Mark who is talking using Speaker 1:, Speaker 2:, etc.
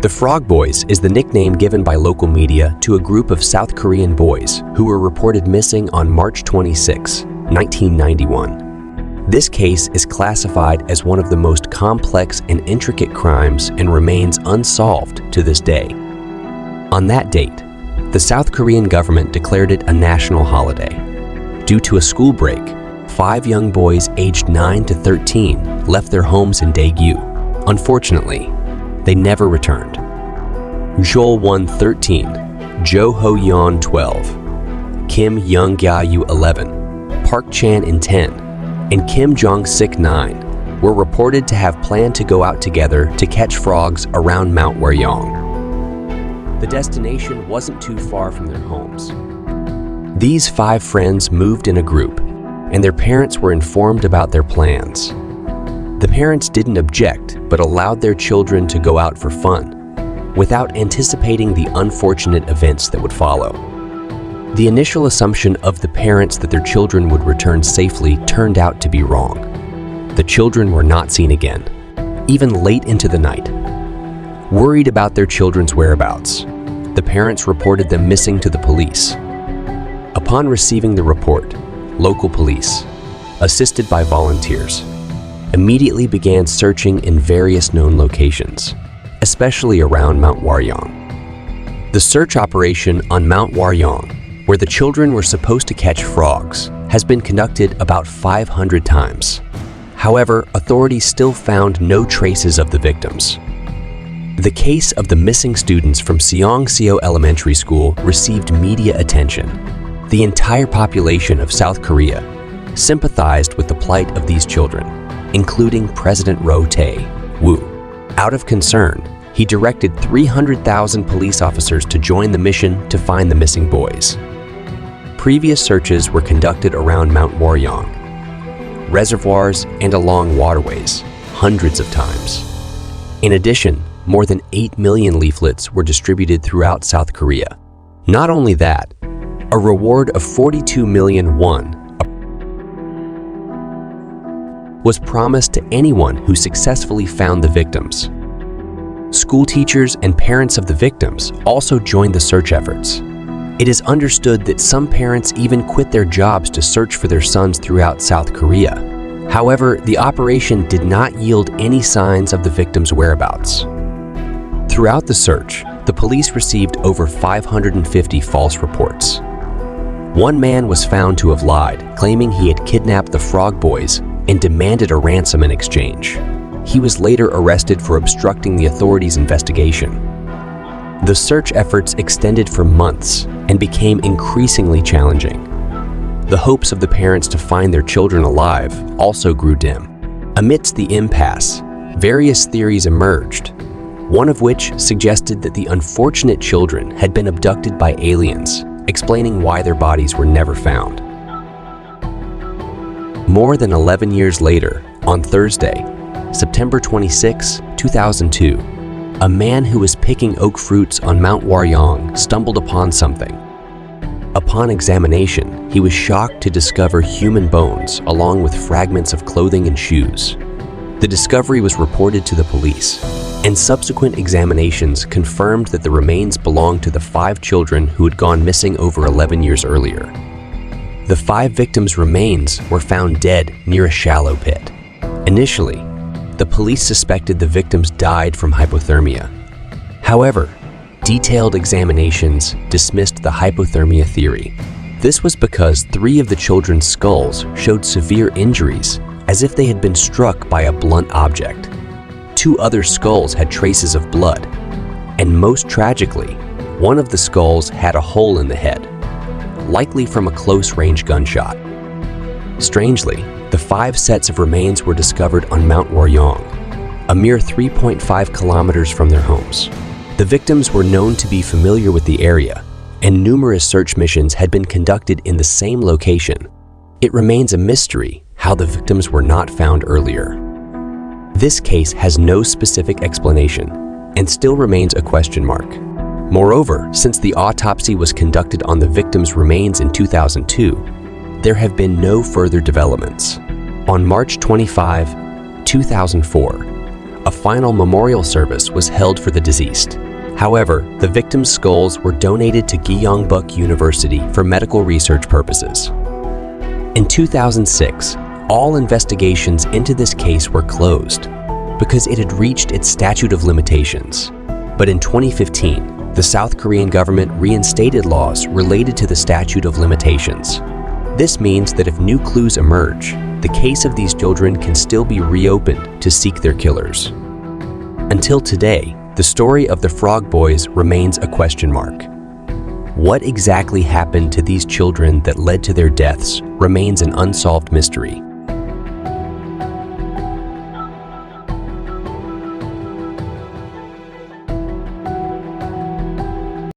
Speaker 1: The Frog Boys is the nickname given by local media to a group of South Korean boys who were reported missing on March 26, 1991. This case is classified as one of the most complex and intricate crimes and remains unsolved to this day. On that date, the South Korean government declared it a national holiday. Due to a school break, 5 young boys aged 9 to 13 left their homes in Daegu. Unfortunately, they never returned. Joel Won 13, Jo Ho Yeon 12, Kim Young Gya-yu 11, Park Chan in 10, and Kim Jong-sik 9 were reported to have planned to go out together to catch frogs around Mount Waryong. The destination wasn't too far from their homes. These 5 friends moved in a group, and their parents were informed about their plans. The parents didn't object, but allowed their children to go out for fun, without anticipating the unfortunate events that would follow. The initial assumption of the parents that their children would return safely turned out to be wrong. The children were not seen again, even late into the night. Worried about their children's whereabouts, the parents reported them missing to the police. Upon receiving the report, local police, assisted by volunteers, immediately began searching in various known locations, especially around Mount Waryong. The search operation on Mount Waryong, where the children were supposed to catch frogs, has been conducted about 500 times. However, authorities still found no traces of the victims. The case of the missing students from Seong-seo Elementary School received media attention. The entire population of South Korea sympathized with the plight of these children, including President Roh Tae-woo. Out of concern, he directed 300,000 police officers to join the mission to find the missing boys. Previous searches were conducted around Mount Waryong, reservoirs, and along waterways hundreds of times. In addition, more than 8 million leaflets were distributed throughout South Korea. Not only that, a reward of 42 million won was promised to anyone who successfully found the victims. School teachers and parents of the victims also joined the search efforts. It is understood that some parents even quit their jobs to search for their sons throughout South Korea. However, the operation did not yield any signs of the victims' whereabouts. Throughout the search, the police received over 550 false reports. One man was found to have lied, claiming he had kidnapped the Frog Boys and demanded a ransom in exchange. He was later arrested for obstructing the authorities' investigation. The search efforts extended for months and became increasingly challenging. The hopes of the parents to find their children alive also grew dim. Amidst the impasse, various theories emerged, one of which suggested that the unfortunate children had been abducted by aliens, explaining why their bodies were never found. More than 11 years later, on Thursday, September 26, 2002, a man who was picking oak fruits on Mount Waryong stumbled upon something. Upon examination, he was shocked to discover human bones along with fragments of clothing and shoes. The discovery was reported to the police, and subsequent examinations confirmed that the remains belonged to the 5 children who had gone missing over 11 years earlier. The 5 victims' remains were found dead near a shallow pit. Initially, the police suspected the victims died from hypothermia. However, detailed examinations dismissed the hypothermia theory. This was because 3 of the children's skulls showed severe injuries, as if they had been struck by a blunt object. 2 other skulls had traces of blood, and most tragically, one of the skulls had a hole in the head, likely from a close-range gunshot. Strangely, the 5 sets of remains were discovered on Mount Waryong, a mere 3.5 kilometers from their homes. The victims were known to be familiar with the area, and numerous search missions had been conducted in the same location. It remains a mystery how the victims were not found earlier. This case has no specific explanation and still remains a question mark. Moreover, since the autopsy was conducted on the victims' remains in 2002, there have been no further developments. On March 25, 2004, a final memorial service was held for the deceased. However, the victims' skulls were donated to Gyeongbuk University for medical research purposes. In 2006, all investigations into this case were closed because it had reached its statute of limitations. But in 2015, the South Korean government reinstated laws related to the statute of limitations. This means that if new clues emerge, the case of these children can still be reopened to seek their killers. Until today, the story of the Frog Boys remains a question mark. What exactly happened to these children that led to their deaths remains an unsolved mystery.